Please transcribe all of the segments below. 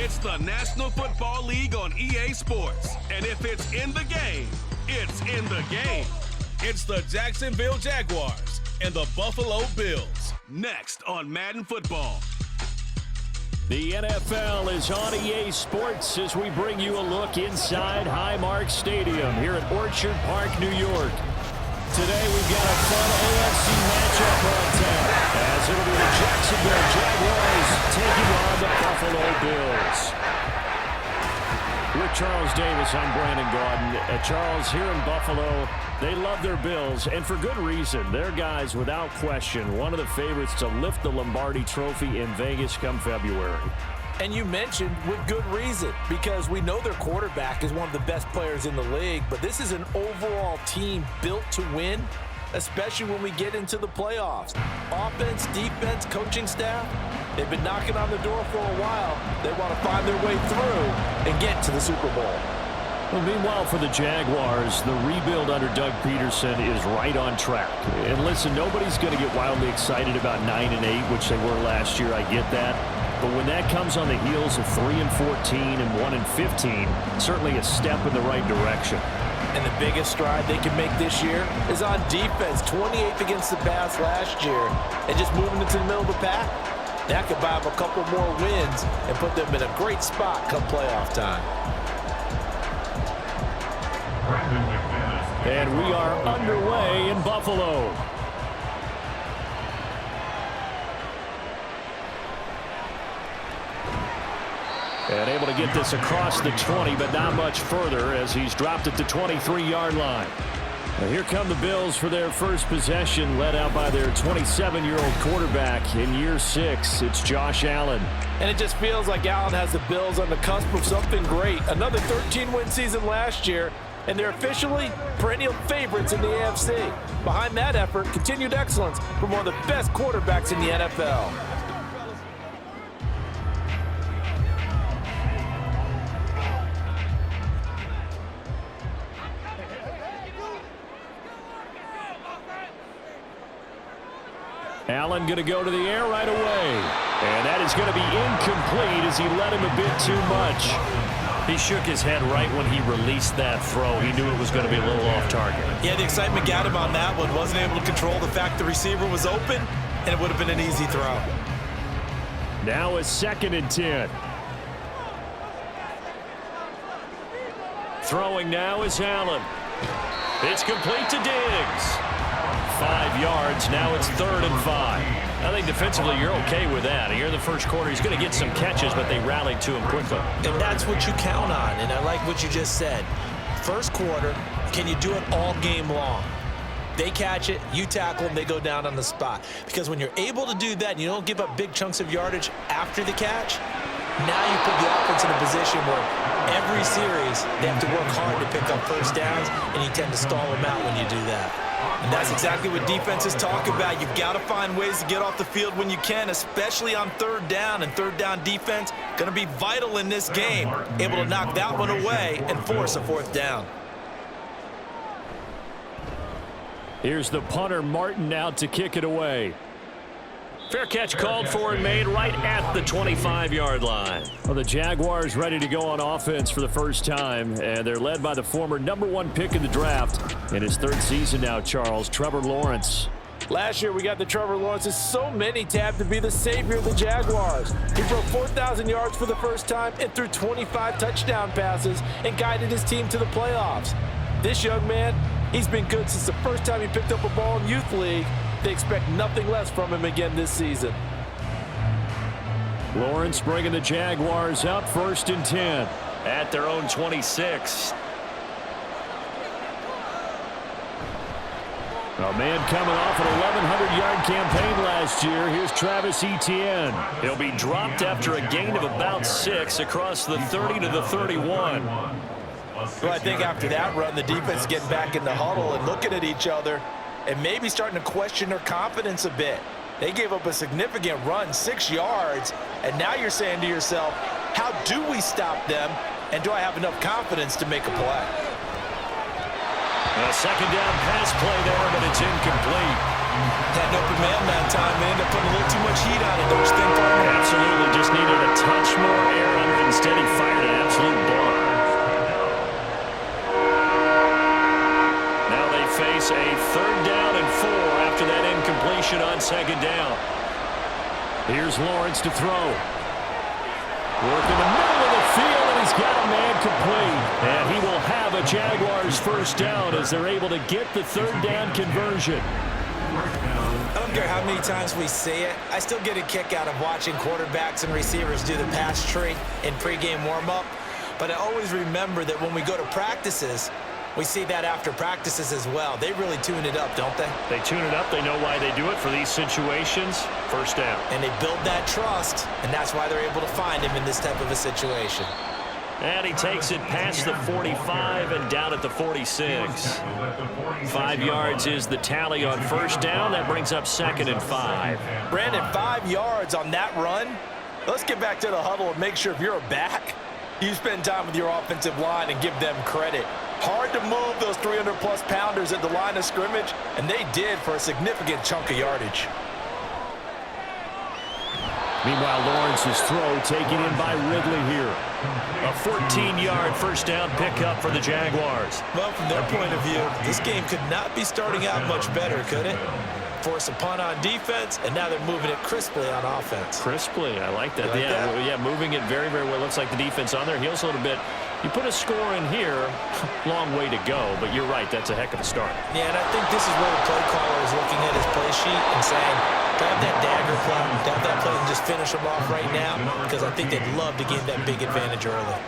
It's the National Football League on EA Sports. And if it's in the game, it's in the game. It's the Jacksonville Jaguars and the Buffalo Bills. Next on Madden Football. The NFL is on EA Sports as we bring you a look inside Highmark Stadium here at Orchard Park, New York. Today we've got a fun AFC matchup on tap as it'll be the Jacksonville Jaguars taking on the Buffalo Bills. With Charles Davis, I'm Brandon Gaudin. Charles, here in Buffalo, they love their Bills, and for good reason. Their guys, without question, one of the favorites to lift the Lombardi Trophy in Vegas come February. And you mentioned with good reason, because we know their quarterback is one of the best players in the league, but this is an overall team built to win, especially when we get into the playoffs. Offense, defense, coaching staff, they've been knocking on the door for a while. They want to find their way through and get to the Super Bowl. Well, meanwhile, for the Jaguars, the rebuild under Doug Peterson is right on track. And listen, nobody's going to get wildly excited about 9-8, which they were last year. I get that. But when that comes on the heels of 3-14 and 1-15, certainly a step in the right direction. And the biggest stride they can make this year is on defense. 28th against the pass last year, and just moving into the middle of the pack. That could buy them a couple more wins and put them in a great spot come playoff time. And we are underway in Buffalo. And able to get this across the 20, but not much further as he's dropped it to 23-yard line. Now here come the Bills for their first possession, led out by their 27-year-old quarterback in year 6. It's Josh Allen. And it just feels like Allen has the Bills on the cusp of something great. Another 13-win season last year, and they're officially perennial favorites in the AFC. Behind that effort, continued excellence from one of the best quarterbacks in the NFL. Allen going to go to the air right away. And that is going to be incomplete as he led him a bit too much. He shook his head right when he released that throw. He knew it was going to be a little off target. Yeah, the excitement got him on that one. Wasn't able to control the fact the receiver was open, and it would have been an easy throw. Now a 2nd and 10. Throwing now is Allen. It's complete to Diggs. 5 yards. Now it's 3rd and 5. I think defensively you're okay with that. Here in the first quarter, he's going to get some catches, but they rallied to him quickly. And that's what you count on, and I like what you just said. First quarter, can you do it all game long? They catch it, you tackle them, they go down on the spot. Because when you're able to do that and you don't give up big chunks of yardage after the catch, now you put the offense in a position where every series they have to work hard to pick up first downs, and you tend to stall them out when you do that. And that's exactly what defenses talk about. You've got to find ways to get off the field when you can, especially on 3rd down. And 3rd down defense going to be vital in this game. Able to knock that one away and force a 4th down. Here's the punter, Martin, out to kick it away. Fair catch called for and made right at the 25-yard line. Well, the Jaguars ready to go on offense for the first time, and they're led by the former #1 pick in the draft. In his 3rd season now, Charles, Trevor Lawrence. Last year, we got the Trevor Lawrences. So many tabbed to be the savior of the Jaguars. He broke 4,000 yards for the first time and threw 25 touchdown passes and guided his team to the playoffs. This young man, he's been good since the first time he picked up a ball in Youth League. They expect nothing less from him again this season. Lawrence bringing the Jaguars up 1st and 10. At their own 26. A man coming off an 1,100-yard campaign last year. Here's Travis Etienne. He'll be dropped after a gain of about 6 across the 30 to the 31. Well, I think after that run, the defense is getting back in the huddle and looking at each other and maybe starting to question their confidence a bit. They gave up a significant run, 6 yards, and now you're saying to yourself, how do we stop them, and do I have enough confidence to make a play? A 2nd down pass play there, but it's incomplete. Had an open man that time. They ended up putting a little too much heat on it, don't you think, partner? Absolutely. Just needed a touch more air under instead formation on second down. Here's Lawrence to throw. Work in the middle of the field, and he's got a man complete. And he will have a Jaguars first down as they're able to get the third down conversion. I don't care how many times we see it. I still get a kick out of watching quarterbacks and receivers do the pass tree in pregame warm-up. But I always remember that when we go to practices, we see that after practices as well. They really tune it up, don't they? They tune it up. They know why they do it for these situations. First down. And they build that trust, and that's why they're able to find him in this type of a situation. And he takes it past the 45 and down at the 46. 5 yards is the tally on first down. That brings up 2nd and 5. Brandon, 5 yards on that run. Let's get back to the huddle and make sure if you're a back, you spend time with your offensive line and give them credit. Hard to move those 300-plus pounders at the line of scrimmage, and they did for a significant chunk of yardage. Meanwhile, Lawrence's throw taken in by Ridley here. A 14-yard first down pickup for the Jaguars. Well, from their point of view, this game could not be starting out much better, could it? Force a punt on defense, and now they're moving it crisply on offense. Crisply, I like that. You like that? Yeah, moving it very, very well. Looks like the defense on their heels a little bit. You put a score in here, long way to go, but you're right, that's a heck of a start. Yeah, and I think this is where the play caller is looking at his play sheet and saying, grab that dagger play, grab that play and just finish them off right now, because I think they'd love to gain that big advantage early.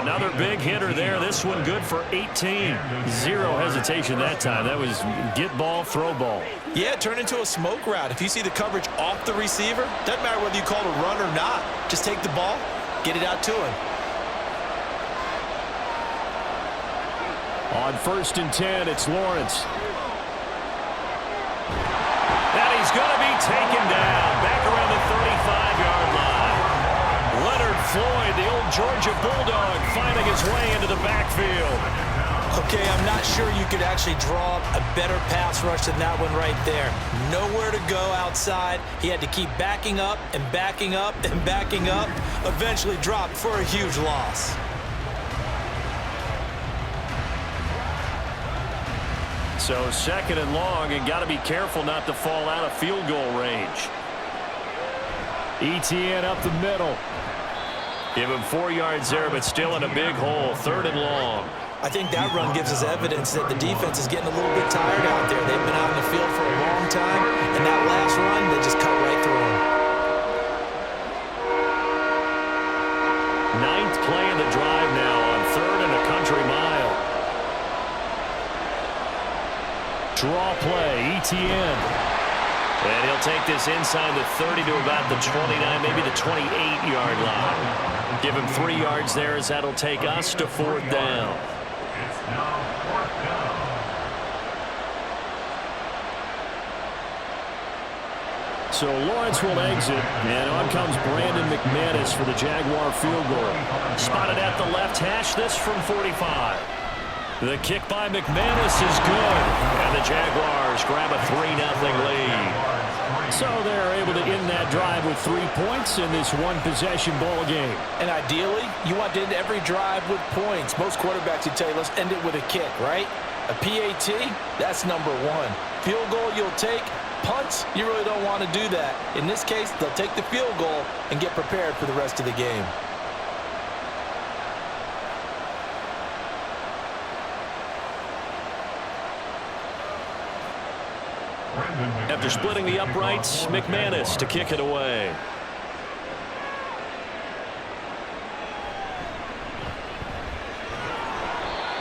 Another big hitter there. This one good for 18. Zero hesitation that time. That was get ball, throw ball. Yeah, turn into a smoke route. If you see the coverage off the receiver, doesn't matter whether you call it a run or not. Just take the ball, get it out to him. On 1st and 10, it's Lawrence. And he's going to be taken down back around the 35-yard line. Leonard Floyd, the old Georgia Bulldog, finding his way into the backfield. Okay, I'm not sure you could actually draw a better pass rush than that one right there. Nowhere to go outside. He had to keep backing up and backing up and backing up. Eventually dropped for a huge loss. So 2nd and long, and got to be careful not to fall out of field goal range. ETN up the middle. Give him 4 yards there, but still in a big hole. 3rd and long. I think that run gives us evidence that the defense is getting a little bit tired out there. They've been out in the field for a long time, and that last run, they just cut right through them. 9th play in the drive now on 3rd and a country mile. Draw play, ETN. And he'll take this inside the 30 to about the 29, maybe the 28-yard line. Give him 3 yards there as that'll take us to 4th down. So Lawrence will exit, and on comes Brandon McManus for the Jaguar field goal. Spotted at the left hash, this from 45. The kick by McManus is good, and the Jaguars grab a 3-0 lead. So they're able to end that drive with 3 points in this one-possession ball game. And ideally, you want to end every drive with points. Most quarterbacks would tell you, let's end it with a kick, right? A PAT, that's number 1. Field goal you'll take. Punts, you really don't want to do that. In this case, they'll take the field goal and get prepared for the rest of the game. After splitting the uprights, McManus to kick it away.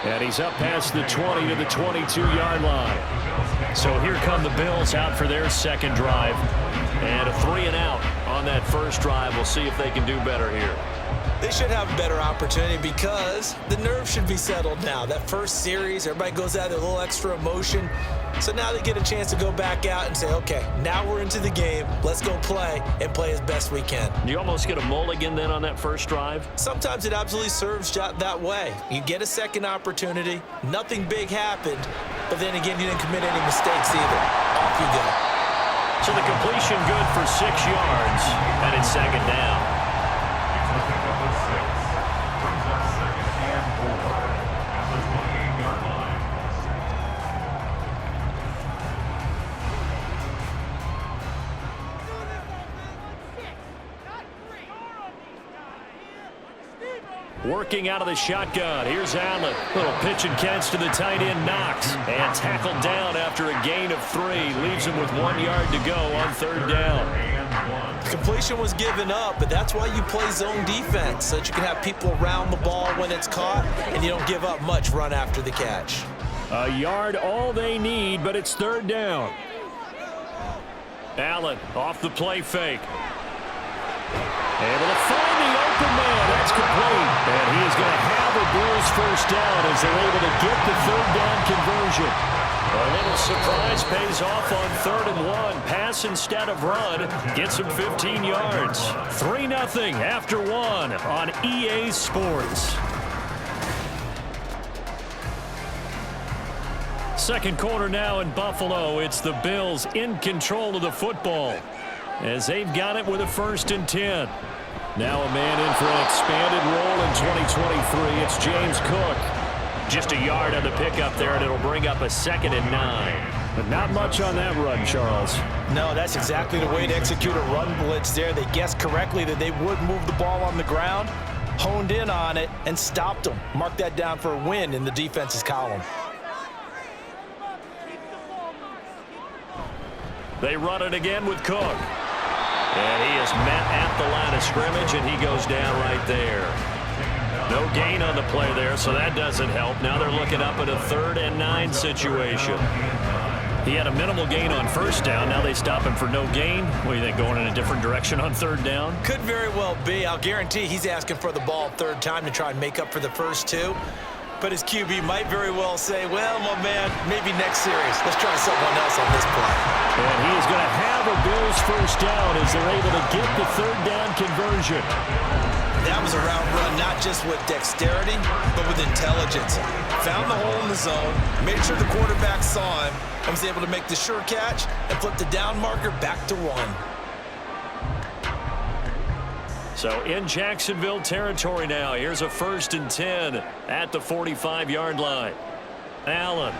And he's up past the 20 to the 22-yard line. So here come the Bills out for their second drive. And a 3-and-out on that first drive. We'll see if they can do better here. They should have a better opportunity because the nerves should be settled now. That first series, everybody goes out with a little extra emotion. So now they get a chance to go back out and say, okay, now we're into the game. Let's go play and play as best we can. You almost get a mulligan then on that first drive? Sometimes it absolutely serves that way. You get a second opportunity. Nothing big happened. But then again, you didn't commit any mistakes either. Off you go. So the completion good for 6 yards. And it's second down. Working out of the shotgun. Here's Allen. Little pitch and catch to the tight end, Knox. And tackled down after a gain of 3. Leaves him with 1 yard to go on 3rd down. Completion was given up, but that's why you play zone defense, so that you can have people around the ball when it's caught, and you don't give up much run after the catch. A yard all they need, but it's 3rd down. Allen off the play fake. Able to find the open man. That's complete. And he is going to have a Bills first down as they're able to get the 3rd down conversion. A little surprise pays off on 3rd and 1. Pass instead of run. Gets him 15 yards. 3-0 after 1 on EA Sports. Second quarter now in Buffalo. It's the Bills in control of the football as they've got it with a 1st and 10. Now a man in for an expanded role in 2023. It's James Cook. Just a yard on the pickup there, and it'll bring up a 2nd and 9. But not much on that run, Charles. No, that's exactly the way to execute a run blitz there. They guessed correctly that they would move the ball on the ground, honed in on it, and stopped them. Mark that down for a win in the defense's column. They run it again with Cook. And he is met at the line of scrimmage, and he goes down right there. No gain on the play there, so that doesn't help. Now they're looking up at a 3rd and 9 situation. He had a minimal gain on 1st down. Now they stop him for no gain. What do you think, going in a different direction on 3rd down? Could very well be. I'll guarantee he's asking for the ball 3rd time to try and make up for the first 2. But his QB might very well say, well, my man, maybe next series. Let's try someone else on this play. And he is going to have a Bills first down as they're able to get the 3rd down conversion. That was a route run, not just with dexterity, but with intelligence. Found the hole in the zone, made sure the quarterback saw him, and was able to make the sure catch and flip the down marker back to 1. So in Jacksonville territory now. Here's a 1st and 10 at the 45-yard line. Allen.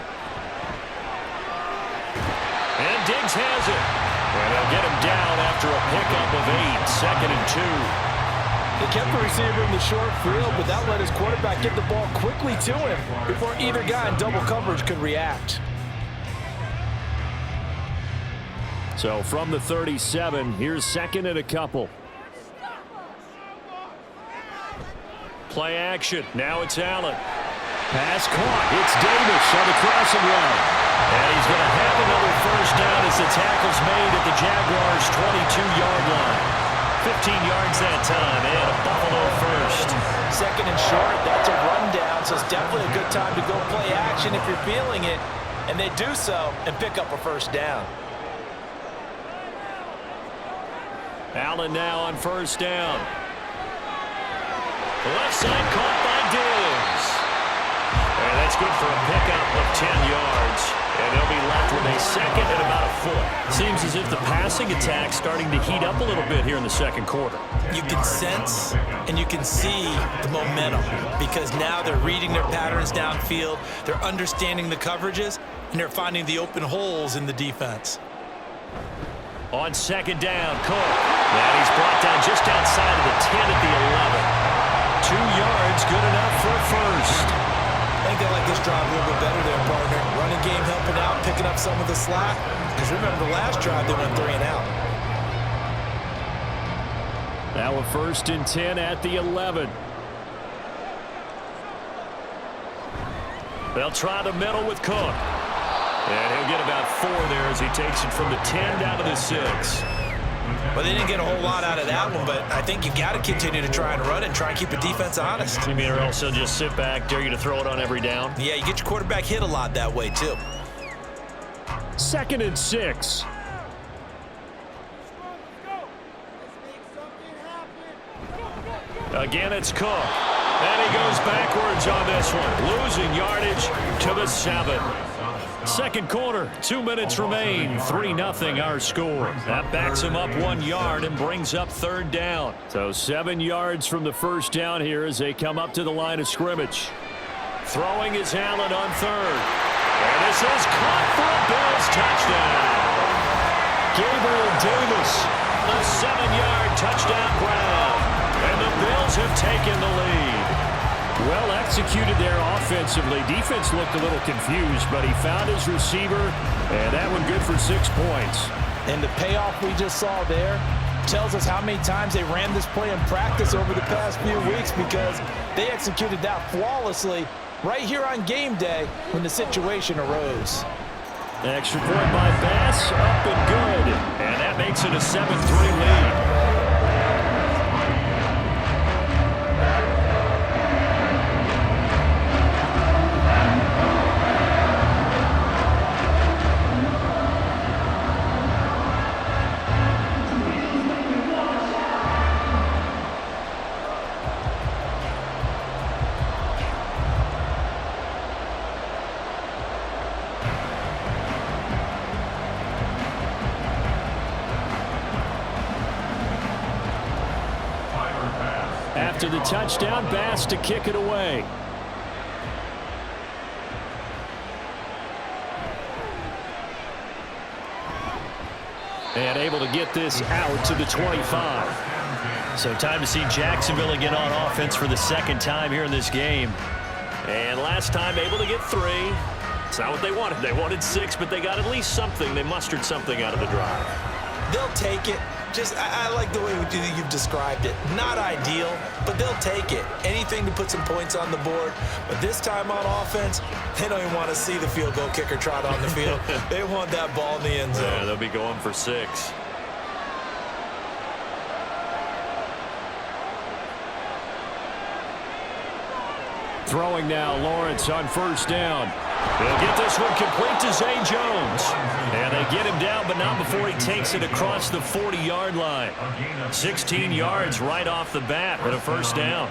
And Diggs has it. And they'll get him down after a pickup of 8. 2nd and 2. They kept the receiver in the short field, but that let his quarterback get the ball quickly to him before either guy in double coverage could react. So from the 37, here's 2nd and a couple. Play action. Now it's Allen. Pass caught. It's Davis on the crossing route. And he's going to have another first down as the tackle's made at the Jaguars' 22-yard line. 15 yards that time, and a Buffalo first. 2nd and short, that's a rundown, so it's definitely a good time to go play action if you're feeling it. And they do so and pick up a first down. Allen now on first down. Left side caught by Diggs. And that's good for a pickup of 10 yards. And they'll be left with a 2nd and about a 4. Seems as if the passing attack's starting to heat up a little bit here in the 2nd quarter. You can sense and you can see the momentum because now they're reading their patterns downfield, they're understanding the coverages, and they're finding the open holes in the defense. On 2nd down, Cook. And he's brought down just outside of the 10 at the 11. 2 yards, good enough for a first. I think they like this drive a little bit better there, partner. Running game helping out, picking up some of the slack. Because remember, the last drive, they went 3 and out. Now a 1st and 10 at the 11. They'll try the middle with Cook. And he'll get about 4 there as he takes it from the 10 down to the 6. Well, they didn't get a whole lot out of that one, but I think you've got to continue to try and run and try and keep the defense honest. You mean or else they'll just sit back, dare you to throw it on every down? Yeah, you get your quarterback hit a lot that way, too. 2nd and 6. Again, it's Cook. And he goes backwards on this one, losing yardage to the 7. 2nd quarter, 2 minutes remain. 3-0 our score. That backs him up 1 yard and brings up 3rd down. So 7 yards from the first down here as they come up to the line of scrimmage. Throwing is Allen on 3rd. And this is caught for a Bills touchdown. Gabriel Davis, a 7-yard touchdown grab. And the Bills have taken the lead. executed there offensively. Defense looked a little confused, but he found his receiver, and that one good for 6 points. And the payoff we just saw there tells us how many times they ran this play in practice over the past few weeks, because they executed that flawlessly right here on game day when the situation arose. Extra point by Bass, up and good. And that makes it a 7-3 lead. After the touchdown, Bass to kick it away. And able to get this out to the 25. So time to see Jacksonville again on offense for the second time here in this game. And last time able to get 3. It's not what they wanted. They wanted 6, but they got at least something. They mustered something out of the drive. They'll take it. I like the way you've described it. Not ideal, but they'll take it. Anything to put some points on the board. But this time on offense, they don't even want to see the field goal kicker trot on the field. They want that ball in the end zone. Yeah, they'll be going for 6. Throwing now, Lawrence on first down. They'll get this one complete to Zay Jones. And they get him down, but not before he takes it across the 40-yard line. 16 yards right off the bat and a first down.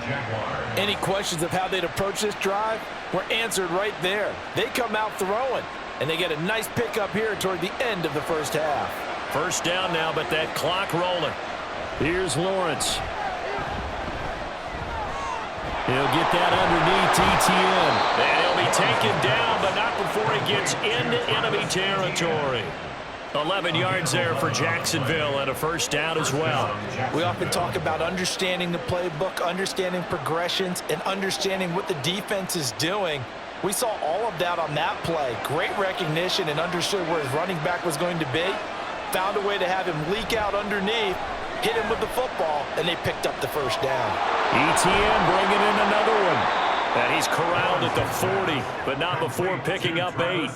Any questions of how they'd approach this drive were answered right there. They come out throwing, and they get a nice pickup here toward the end of the first half. First down now, but that clock rolling. Here's Lawrence. He'll get that underneath Etienne. And he'll be taken down, but not before he gets into enemy territory. 11 yards there for Jacksonville and a first down as well. We often talk about understanding the playbook, understanding progressions, and understanding what the defense is doing. We saw all of that on that play. Great recognition and understood where his running back was going to be. Found a way to have him leak out underneath, hit him with the football, and they picked up the first down. Etienne bringing in another one. And he's corralled at the 40, but not before picking up 8.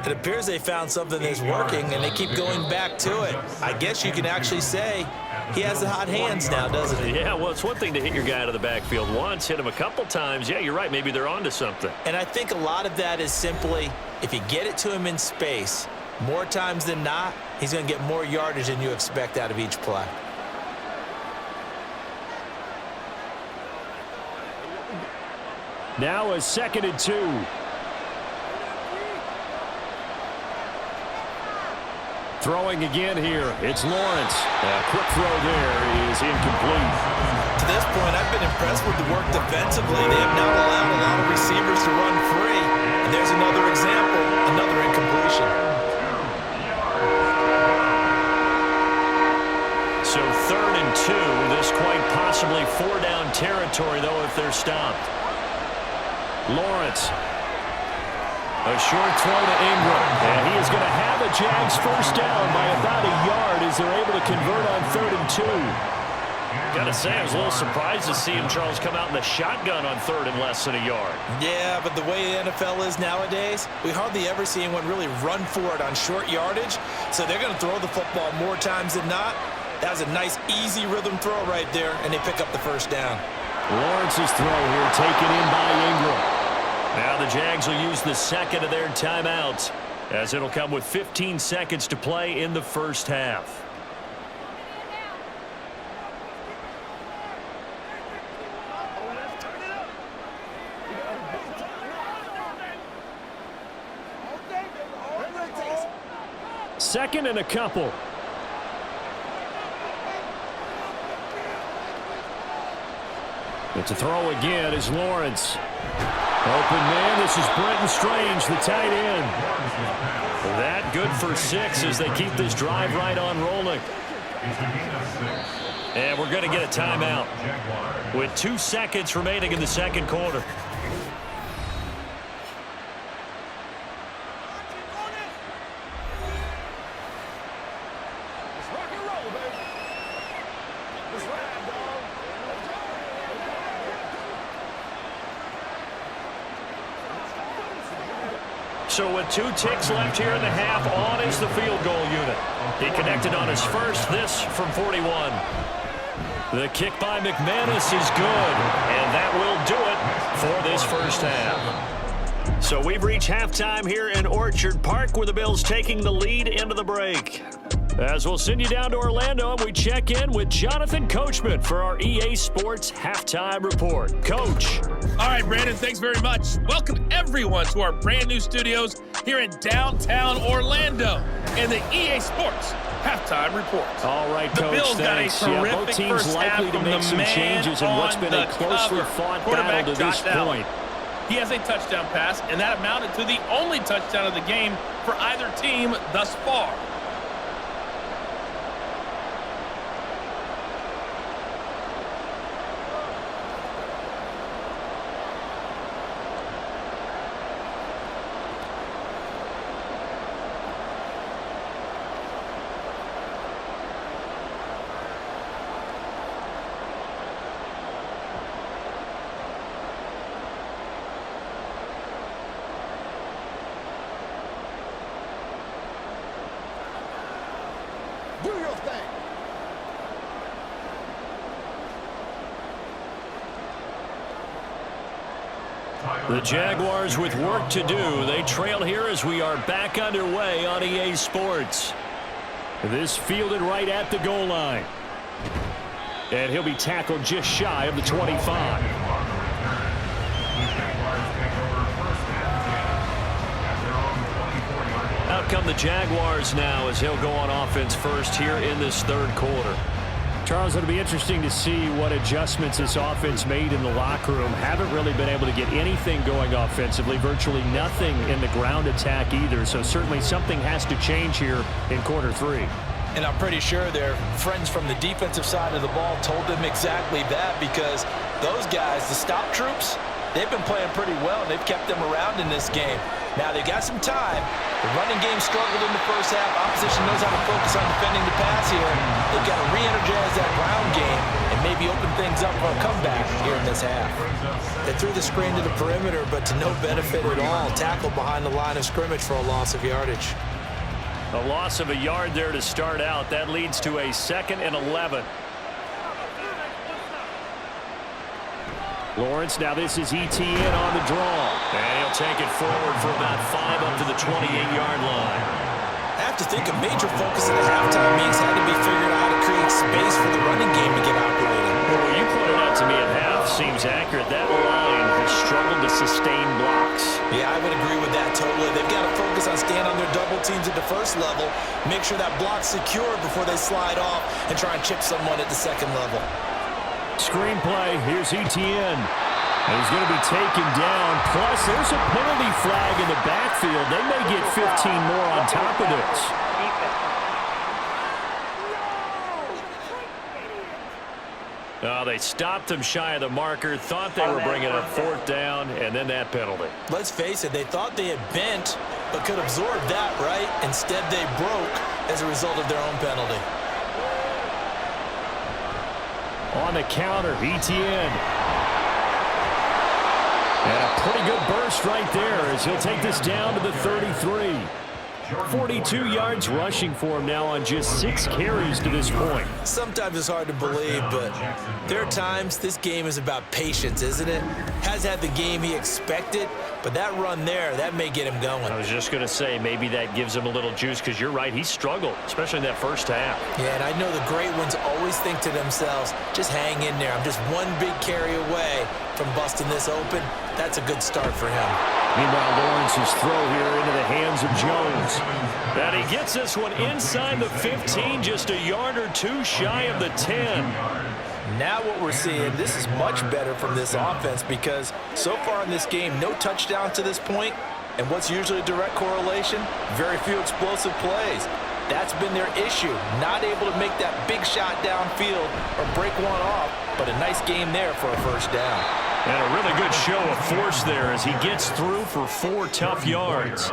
It appears they found something that's working, and they keep going back to it. I guess you can actually say he has the hot hands now, doesn't he? Yeah, well, it's one thing to hit your guy out of the backfield once, hit him a couple times. Yeah, you're right. Maybe they're onto something. And I think a lot of that is simply, if you get it to him in space, more times than not, he's going to get more yardage than you expect out of each play. Now a 2nd and 2. Throwing again here. It's Lawrence. A quick throw there is incomplete. To this point, I've been impressed with the work defensively. They have now allowed a lot of receivers to run free. And there's another example, another incompletion. So 3rd and 2. This quite possibly 4-down territory, though, if they're stopped. Lawrence. A short throw to Ingram. And he is going to have a Jags first down by about a yard as they're able to convert on 3rd and 2. Got to say, I was a little surprised to see him, Charles, come out in the shotgun on 3rd and less than a yard. Yeah, but the way the NFL is nowadays, we hardly ever see anyone really run for it on short yardage. So they're going to throw the football more times than not. That was a nice, easy rhythm throw right there, and they pick up the first down. Lawrence's throw here taken in by Ingram. Now the Jags will use the second of their timeouts, as it'll come with 15 seconds to play in the first half. Second and a couple. It's a throw again as Lawrence. Open man, this is Brenton Strange, the tight end. That good for 6 as they keep this drive right on rolling. And we're going to get a timeout with 2 seconds remaining in the second quarter. So with 2 ticks left here in the half, on is the field goal unit. He connected on his first, this from 41. The kick by McManus is good, and that will do it for this first half. So we've reached halftime here in Orchard Park, where the Bills taking the lead into the break. As we'll send you down to Orlando, and we check in with Jonathan Coachman for our EA Sports Halftime Report. Coach. All right, Brandon, thanks very much. Welcome, everyone, to our brand new studios here in downtown Orlando and the EA Sports Halftime Report. All right, the Coach, Bills thanks. got a terrific both teams first likely half to from make the some man changes in what's been a closely fought battle to this point. He has a touchdown pass, and that amounted to the only touchdown of the game for either team thus far. The Jaguars with work to do. They trail here as we are back underway on EA Sports. This fielded right at the goal line. And he'll be tackled just shy of the 25. Out come the Jaguars now as he'll go on offense first here in this third quarter. Charles, it'll be interesting to see what adjustments this offense made in the locker room. Haven't really been able to get anything going offensively, virtually nothing in the ground attack either. So certainly something has to change here in quarter 3. And I'm pretty sure their friends from the defensive side of the ball told them exactly that, because those guys, the stop troops, they've been playing pretty well. They've kept them around in this game. Now, they've got some time. The running game struggled in the first half. Opposition knows how to focus on defending the pass here. They've got to re-energize that ground game and maybe open things up for a comeback here in this half. They threw the screen to the perimeter, but to no benefit at all. Tackled behind the line of scrimmage for a loss of yardage. A loss of a yard there to start out. That leads to a 2nd and 11. Lawrence, now this is ETN on the draw. And he'll take it forward for about 5 up to the 28-yard line. I have to think a major focus of the halftime meetings had to be figuring out how to create space for the running game to get operating. Well, you pointed out to me at half seems accurate. That line has struggled to sustain blocks. Yeah, I would agree with that totally. They've got to focus on staying on their double teams at the first level, make sure that block's secure before they slide off and try and chip someone at the second level. Screenplay, here's ETN. And he's going to be taken down. Plus, there's a penalty flag in the backfield. They may get 15 more on top of this. Oh, they stopped him shy of the marker, thought they were bringing up 4th down, and then that penalty. Let's face it, they thought they had bent, but could absorb that, right? Instead, they broke as a result of their own penalty. On the counter, ETN. And a pretty good burst right there as he'll take this down to the 33. 42 yards rushing for him now on just 6 carries to this point. Sometimes it's hard to believe, but there are times this game is about patience, isn't it? Has had the game he expected, but that run there, that may get him going. I was just going to say, maybe that gives him a little juice, because you're right, he struggled, especially in that first half. Yeah, and I know the great ones always think to themselves, just hang in there. I'm just one big carry away from busting this open. That's a good start for him. Meanwhile, Lawrence's throw here into the hands of Jones. And he gets this one inside the 15, just a yard or 2 shy of the 10. Now what we're seeing, this is much better from this offense, because so far in this game, no touchdowns to this point, and what's usually a direct correlation? Very few explosive plays. That's been their issue, not able to make that big shot downfield or break one off, but a nice game there for a first down. And a really good show of force there as he gets through for 4 tough yards.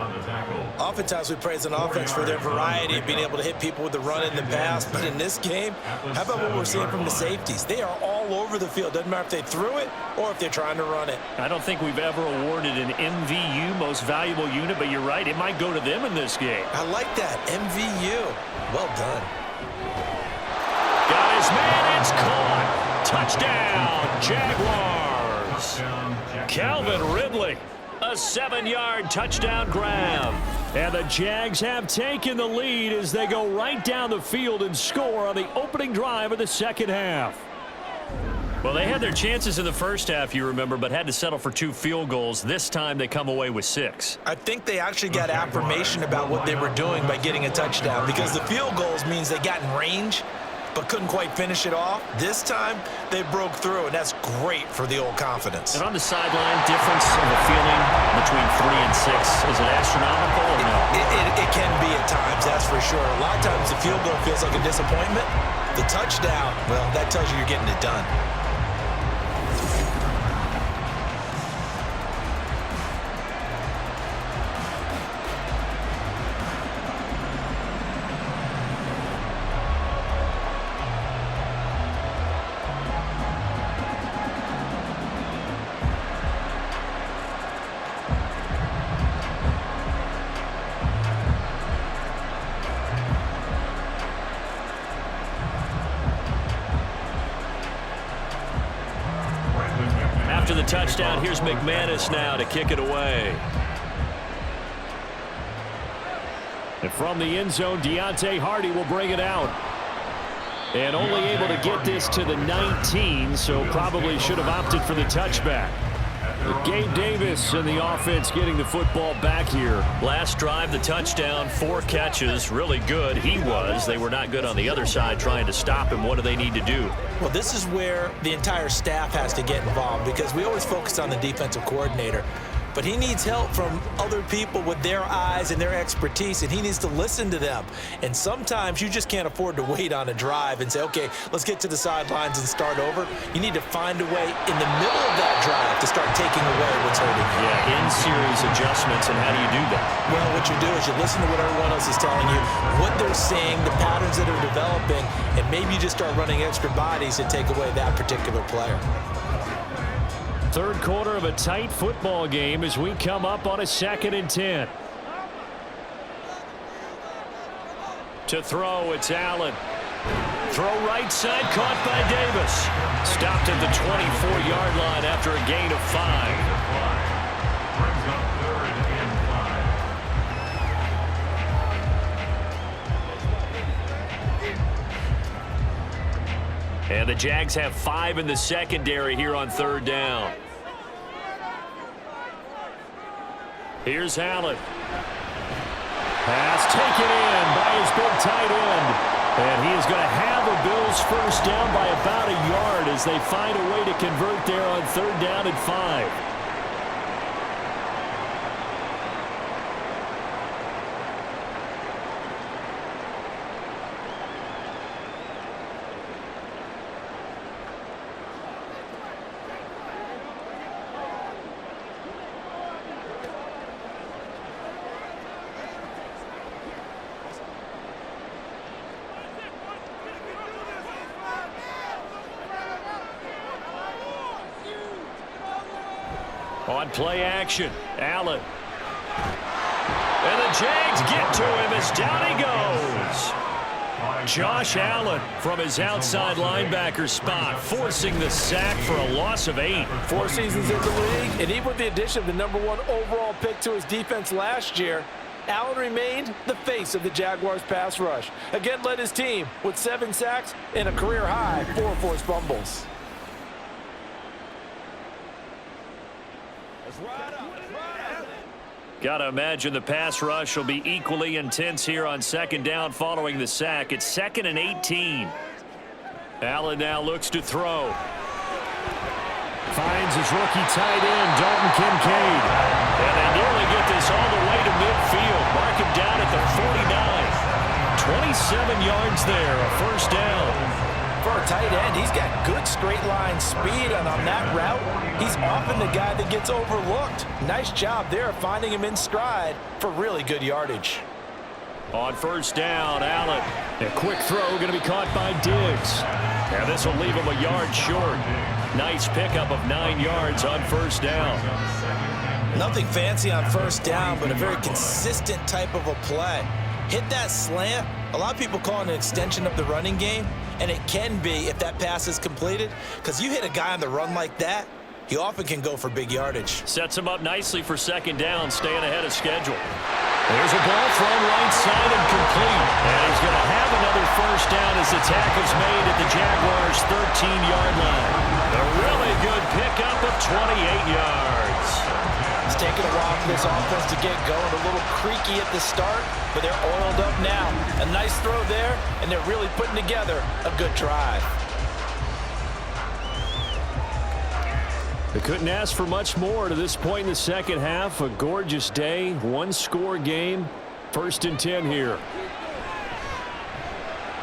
Oftentimes we praise an offense for their variety of being able to hit people with the run and the pass. But in this game, how about what we're seeing from the safeties? They are all over the field. Doesn't matter if they threw it or if they're trying to run it. I don't think we've ever awarded an MVU, most valuable unit, but you're right, it might go to them in this game. I like that, MVU. Well done. Got his man, it's caught. Touchdown, Jaguars. Calvin Ridley, a 7-yard touchdown grab. And the Jags have taken the lead as they go right down the field and score on the opening drive of the second half. Well, they had their chances in the first half, you remember, but had to settle for 2 field goals. This time they come away with 6. I think they actually got affirmation about what they were doing by getting a touchdown, because the field goals means they got in range but couldn't quite finish it off. This time they broke through, and that's great for the old confidence. And on the sideline, difference in the feeling between 3 and 6, is it astronomical or no? It can be at times, that's for sure. A lot of times the field goal feels like a disappointment. The touchdown, well, that tells you you're getting it done. After the touchdown, here's McManus now to kick it away. And from the end zone, Deontay Hardy will bring it out. And only able to get this to the 19, so probably should have opted for the touchback. Gabe Davis and the offense getting the football back here. Last drive, the touchdown, 4 catches, really good. He was. They were not good on the other side trying to stop him. What do they need to do? Well, this is where the entire staff has to get involved, because we always focus on the defensive coordinator. But he needs help from other people with their eyes and their expertise, and he needs to listen to them. And sometimes you just can't afford to wait on a drive and say, okay, let's get to the sidelines and start over. You need to find a way in the middle of that drive to start taking away what's hurting you. Yeah, in-series adjustments, and how do you do that? Well, what you do is you listen to what everyone else is telling you, what they're seeing, the patterns that are developing, and maybe you just start running extra bodies and take away that particular player. Third quarter of a tight football game as we come up on a 2nd and 10. To throw, it's Allen. Throw right side, caught by Davis. Stopped at the 24-yard line after a gain of 5. And the Jags have 5 in the secondary here on 3rd down. Here's Allen. Pass taken in by his big tight end. And he is going to have a Bills first down by about a yard as they find a way to convert there on 3rd down and 5. On play action, Allen. And the Jags get to him as down he goes. Josh Allen from his outside linebacker spot, forcing the sack for a loss of 8. 4 seasons in the league, and even with the addition of the #1 overall pick to his defense last year, Allen remained the face of the Jaguars pass rush. Again, led his team with 7 sacks and a career-high 4 forced fumbles. Got to imagine the pass rush will be equally intense here on 2nd down following the sack. It's 2nd and 18. Allen now looks to throw. Finds his rookie tight end, Dalton Kincaid. And they nearly get this all the way to midfield. Mark him down at the 49. 27 yards there, a first down. For a tight end. He's got good straight line speed, and on that route, he's often the guy that gets overlooked. Nice job there finding him in stride for really good yardage. On first down, Allen. A quick throw going to be caught by Diggs. And this will leave him a yard short. Nice pickup of 9 yards on first down. Nothing fancy on first down, but a very consistent type of a play. Hit that slant. A lot of people call it an extension of the running game, and it can be if that pass is completed, because you hit a guy on the run like that, he often can go for big yardage. Sets him up nicely for second down, staying ahead of schedule. There's a ball thrown right side and complete. And he's going to have another first down as the tackle's made at the Jaguars' 13-yard line. A really good pickup of 28 yards. It's taken a while for this offense to get going. A little creaky at the start, but they're oiled up now. A nice throw there, and they're really putting together a good drive. They couldn't ask for much more to this point in the second half. A gorgeous day, one-score game. 1st and 10 here.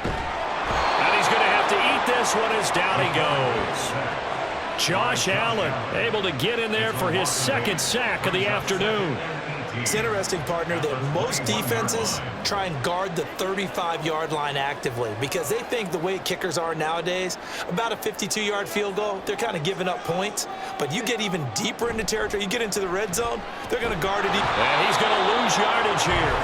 And he's going to have to eat this one as down he goes. Josh Allen able to get in there for his second sack of the afternoon. It's interesting, partner, that most defenses try and guard the 35-yard line actively because they think the way kickers are nowadays, about a 52-yard field goal, they're kind of giving up points. But you get even deeper into territory, you get into the red zone, they're going to guard it. And he's going to lose yardage here,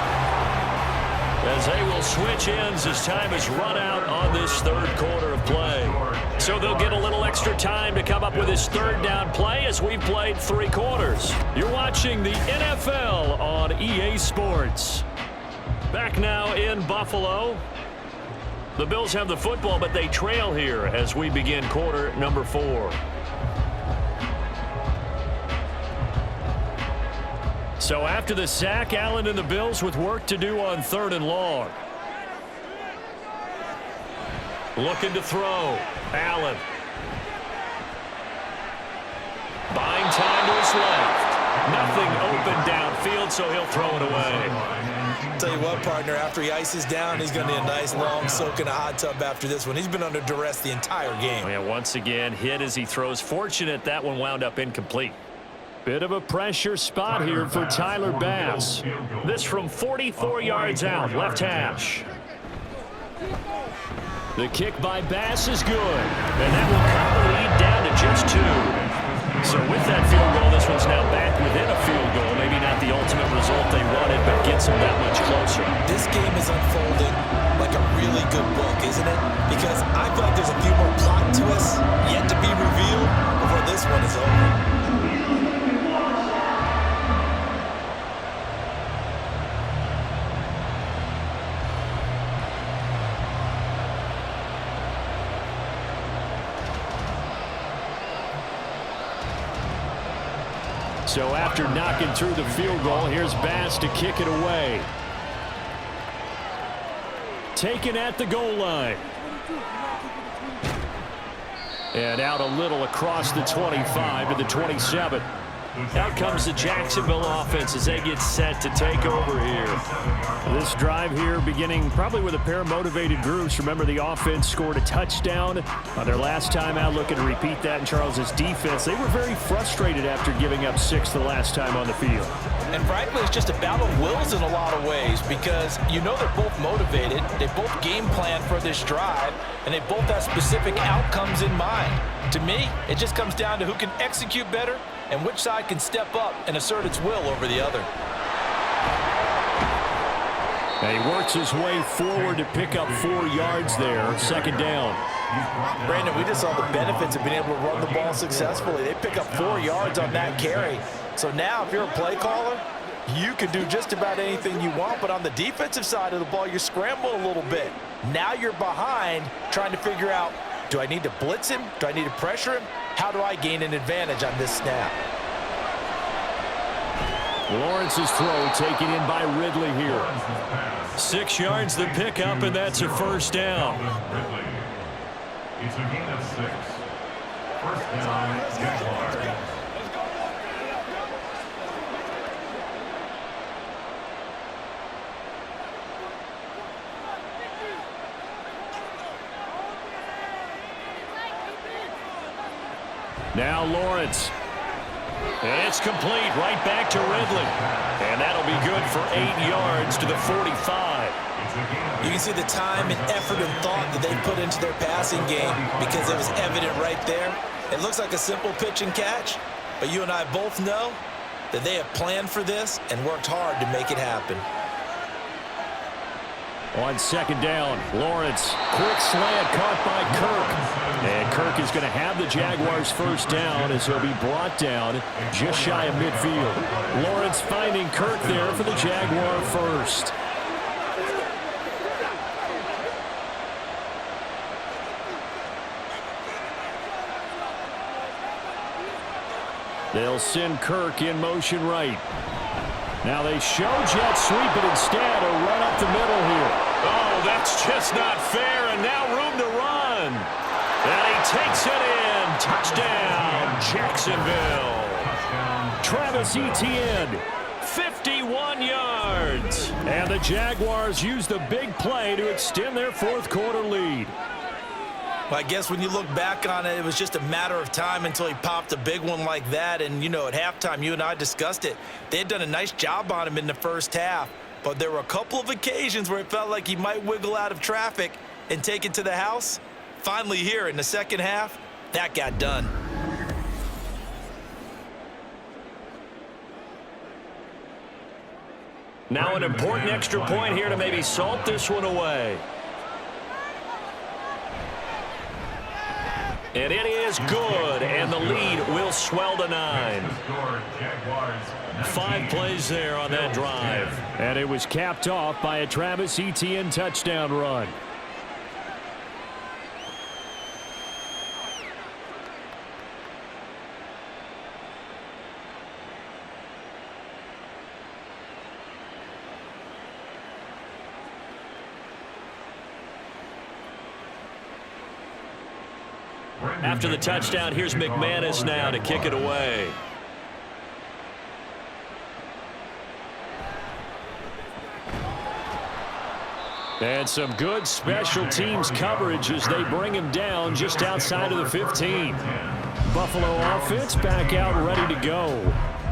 as they will switch ends as time is run out on this third quarter of play. So they'll get a little extra time to come up with his third down play as we've played 3 quarters. You're watching the NFL on EA Sports. Back now in Buffalo. The Bills have the football, but they trail here as we begin quarter number 4. So after the sack, Allen and the Bills with work to do on 3rd and long. Looking to throw. Allen. Buying time to his left. Nothing open downfield, so he'll throw it away. Tell you what, partner, after he ices down, he's going to need a nice long soak in a hot tub after this one. He's been under duress the entire game. Yeah, once again, hit as he throws. Fortunate that one wound up incomplete. Bit of a pressure spot here for Tyler Bass. This from 44 yards out, left hash. The kick by Bass is good, and that will cut the lead down to just 2. So with that field goal, this one's now back within a field goal. Maybe not the ultimate result they wanted, but gets them that much closer. This game is unfolding like a really good book, isn't it? Because I feel like there's a few more plot twists yet to be revealed before this one is over. So after knocking through the field goal, here's Bass to kick it away. Taken at the goal line. And out a little across the 25 to the 27. Out comes the Jacksonville offense as they get set to take over here. This drive here beginning probably with a pair of motivated groups. Remember, the offense scored a touchdown on their last time out, looking to repeat that in Charles's defense. They were very frustrated after giving up 6 the last time on the field. And frankly, it's just a battle of wills in a lot of ways because you know they're both motivated, they both game plan for this drive, and they both have specific outcomes in mind. To me, it just comes down to who can execute better and which side can step up and assert its will over the other. And he works his way forward to pick up 4 yards there. Second down. Brandon, we just saw the benefits of being able to run the ball successfully. They pick up 4 yards on that carry. So now, if you're a play caller, you can do just about anything you want. But on the defensive side of the ball, you're scrambling a little bit. Now you're behind trying to figure out, do I need to blitz him? Do I need to pressure him? How do I gain an advantage on this snap? Lawrence's throw taken in by Ridley here. 6 yards the pickup, and that's a first down. It's a gain of 6. First down, Jaguars. Now Lawrence. And it's complete right back to Ridley. And that'll be good for 8 yards to the 45. You can see the time and effort and thought that they put into their passing game because it was evident right there. It looks like a simple pitch and catch, but you and I both know that they have planned for this and worked hard to make it happen. On second down, Lawrence, quick slant caught by Kirk. And Kirk is going to have the Jaguars first down as he'll be brought down just shy of midfield. Lawrence finding Kirk there for the Jaguar first. They'll send Kirk in motion right. Now they show jet sweep, but instead a run up the middle here. Oh, that's just not fair, and now room to run. And he takes it in. Touchdown, Jacksonville. Travis Etienne, 51 yards. And the Jaguars use the big play to extend their fourth quarter lead. Well, I guess when you look back on it, it was just a matter of time until he popped a big one like that. And, you know, at halftime, you and I discussed it. They had done a nice job on him in the first half. But there were a couple of occasions where it felt like he might wiggle out of traffic and take it to the house. Finally here in the second half, that got done. Now an important extra point here to maybe salt this one away. And it is good, and the lead will swell to 9. 5 plays there on that drive. And it was capped off by a Travis Etienne touchdown run. After the touchdown, here's McManus now to kick it away. And some good special teams coverage as they bring him down just outside of the 15. Buffalo offense back out ready to go.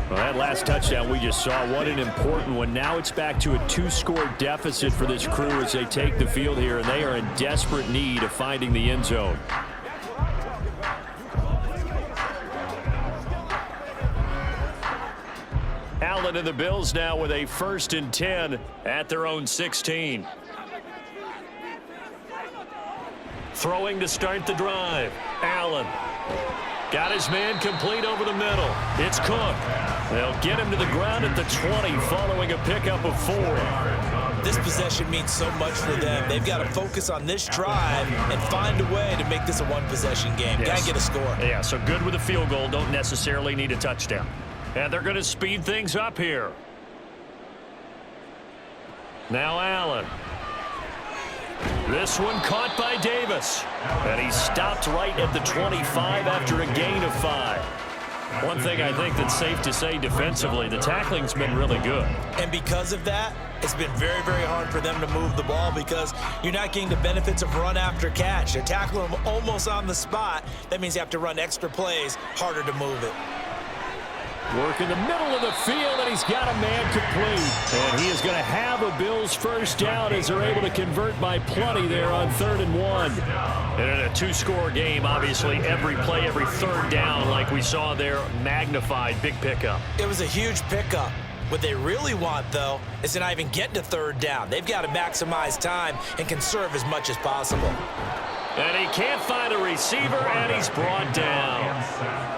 Well, that last touchdown we just saw, what an important one. Now it's back to a 2-score deficit for this crew as they take the field here, and they are in desperate need of finding the end zone. Allen and the Bills now with a 1st and 10 at their own 16. Throwing to start the drive. Allen got his man complete over the middle. It's Cook. They'll get him to the ground at the 20 following a pickup of 4. This possession means so much for them. They've got to focus on this drive and find a way to make this a one-possession game. Yes. Got to get a score. Yeah, so good with a field goal. Don't necessarily need a touchdown. And they're going to speed things up here. Now Allen. This one caught by Davis. And he stopped right at the 25 after a gain of 5. One thing I think that's safe to say defensively, the tackling's been really good. And because of that, it's been very, very hard for them to move the ball because you're not getting the benefits of run after catch. They're tackling them almost on the spot. That means you have to run extra plays, harder to move it. Work in the middle of the field, and he's got a man complete. And he is going to have a Bills first down as they're able to convert by plenty there on 3rd and 1. And in a 2-score game, obviously, every play, every third down, like we saw there, magnified, big pickup. It was a huge pickup. What they really want, though, is to not even get to 3rd down. They've got to maximize time and conserve as much as possible. And he can't find a receiver, and he's brought down.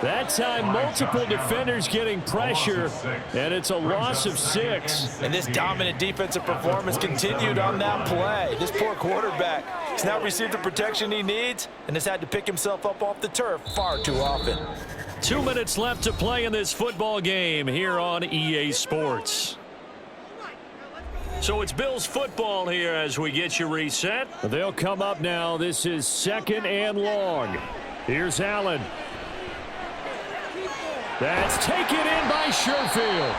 That time, multiple defenders getting pressure, and it's a loss of 6. And this dominant defensive performance continued on that play. This poor quarterback has not received the protection he needs and has had to pick himself up off the turf far too often. 2 minutes left to play in this football game here on EA Sports. So it's Bills football here as we get you reset. They'll come up now. This is 2nd and long. Here's Allen. That's taken in by Sherfield.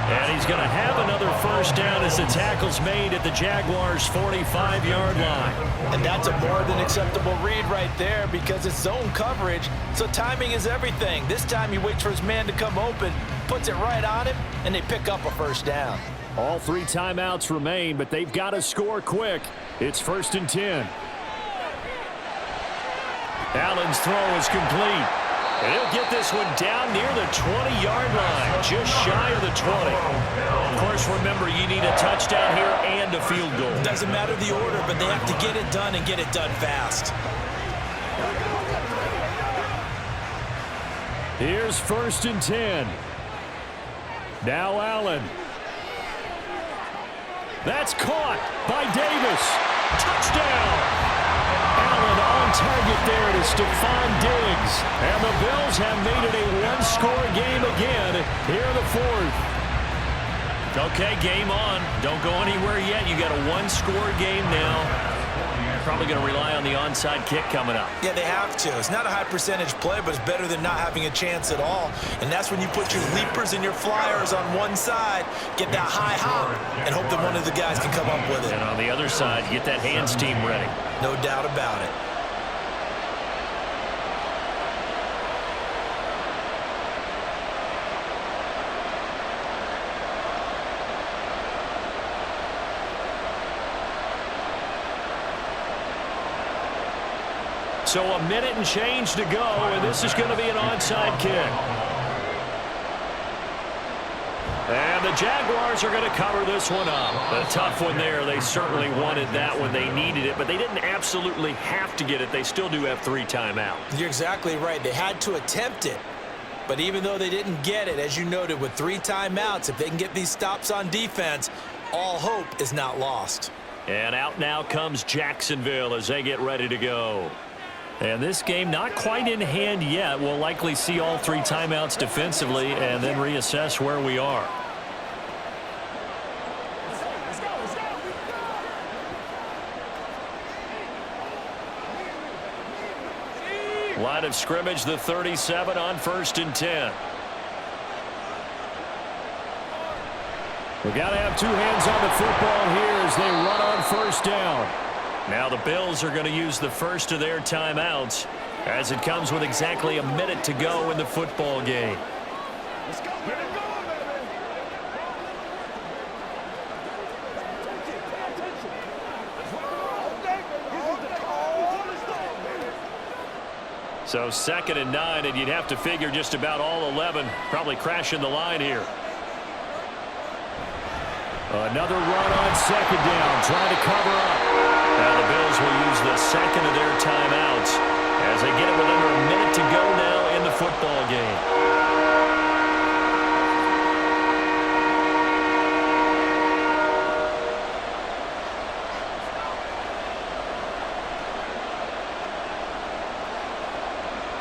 And he's going to have another first down as the tackle's made at the Jaguars' 45-yard line. And that's a more than acceptable read right there because it's zone coverage, so timing is everything. This time he waits for his man to come open, puts it right on him, and they pick up a first down. All 3 timeouts remain, but they've got to score quick. It's 1st and 10. Allen's throw is complete. And he'll get this one down near the 20-yard line, just shy of the 20. Of course, remember, you need a touchdown here and a field goal. Doesn't matter the order, but they have to get it done and get it done fast. Here's 1st and 10. Now Allen. That's caught by Davis. Touchdown! Allen on target there to Stephon Diggs. And the Bills have made it a one-score game again here in the 4th. Okay, game on. Don't go anywhere yet. You got a one-score game now. Probably going to rely on the onside kick coming up. Yeah, they have to. It's not a high percentage play, but it's better than not having a chance at all. And that's when you put your leapers and your flyers on one side, get that high hop, and hope that one of the guys can come up with it. And on the other side, get that hands team ready. No doubt about it. So a minute and change to go, and this is going to be an onside kick. And the Jaguars are going to cover this one up. A tough one there. They certainly wanted that when they needed it, but they didn't absolutely have to get it. They still do have 3 timeouts. You're exactly right. They had to attempt it. But even though they didn't get it, as you noted, with 3 timeouts, if they can get these stops on defense, all hope is not lost. And out now comes Jacksonville as they get ready to go. And this game not quite in hand yet. We'll likely see all 3 timeouts defensively and then reassess where we are. Line of scrimmage, the 37 on 1st and 10. We got to have 2 hands on the football here as they run on 1st down. Now the Bills are going to use the first of their timeouts as it comes with exactly a minute to go in the football game. Let's go, get it going, baby. So 2nd and 9, and you'd have to figure just about all 11 probably crashing the line here. Another run on 2nd down, trying to cover up. Now the Bills will use the 2nd of their timeouts as they get it with under a minute to go now in the football game.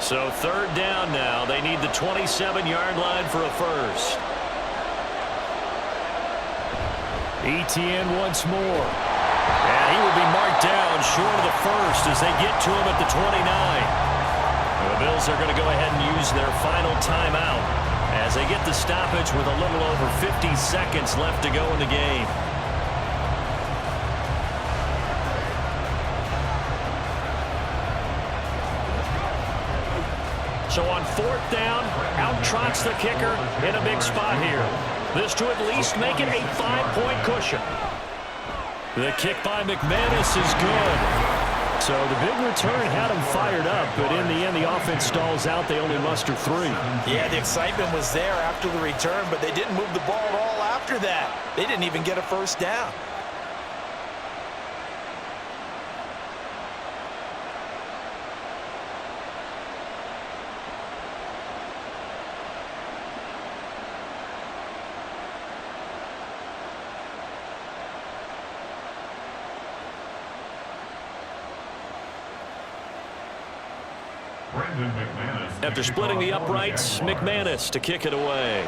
So 3rd down now. They need the 27-yard line for a first. Etienne once more. And he will be marked down short of the first as they get to him at the 29. The Bills are going to go ahead and use their final timeout as they get the stoppage with a little over 50 seconds left to go in the game. So on 4th down, out trots the kicker in a big spot here. This to at least make it a 5-point cushion. The kick by McManus is good. So the big return had him fired up, but in the end, the offense stalls out. They only muster 3. Yeah, the excitement was there after the return, but they didn't move the ball at all after that. They didn't even get a first down. After splitting the uprights, McManus to kick it away.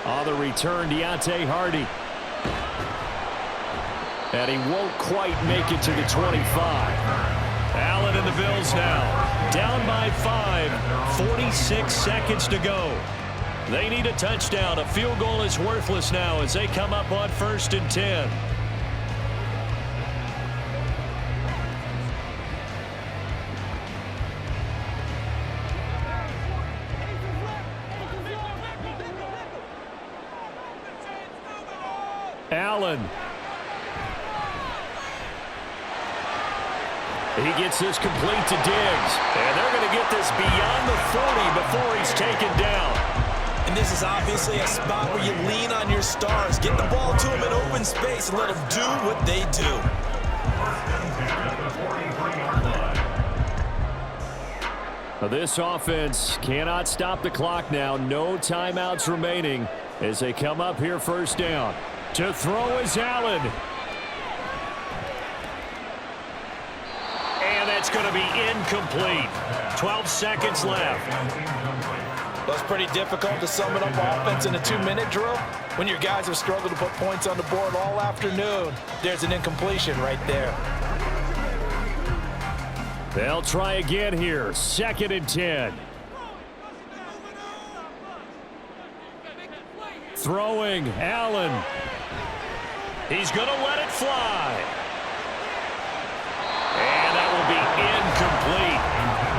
On the return, Deontay Hardy. And he won't quite make it to the 25. Allen and the Bills now. Down by 5. 46 seconds to go. They need a touchdown. A field goal is worthless now as they come up on 1st and 10. Allen. He gets this complete to Diggs. And they're going to get this beyond the 40 before he's taken down. And this is obviously a spot where you lean on your stars. Get the ball to them in open space and let them do what they do. This offense cannot stop the clock now. No timeouts remaining as they come up here 1st down. To throw is Allen. And that's going to be incomplete. 12 seconds left. Well, it's pretty difficult to sum it up offense in a 2-minute drill. When your guys have struggled to put points on the board all afternoon, there's an incompletion right there. They'll try again here. 2nd and 10. Throwing, Allen. He's going to let it fly. And that will be incomplete.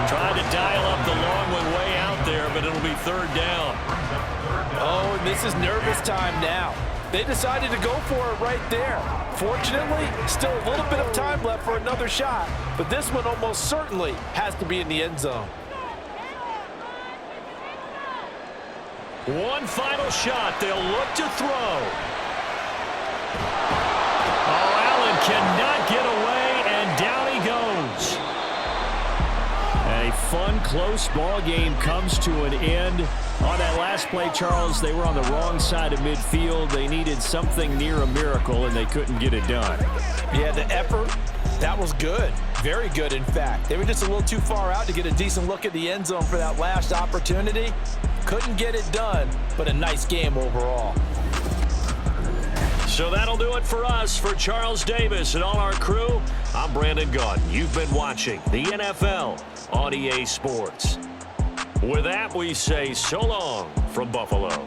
Trying to dial up the long one way out there, but it'll be 3rd down. Oh, and this is nervous time now. They decided to go for it right there. Fortunately, still a little bit of time left for another shot, but this one almost certainly has to be in the end zone. One final shot. They'll look to throw. Oh, Allen cannot get away, and down he goes. A fun, close ball game comes to an end. On that last play, Charles, they were on the wrong side of midfield. They needed something near a miracle, and they couldn't get it done. Yeah, the effort, that was good. Very good, in fact. They were just a little too far out to get a decent look at the end zone for that last opportunity. Couldn't get it done, but a nice game overall. So that'll do it for us. For Charles Davis and all our crew, I'm Brandon Gaudin. You've been watching the NFL on EA Sports. With that, we say so long from Buffalo.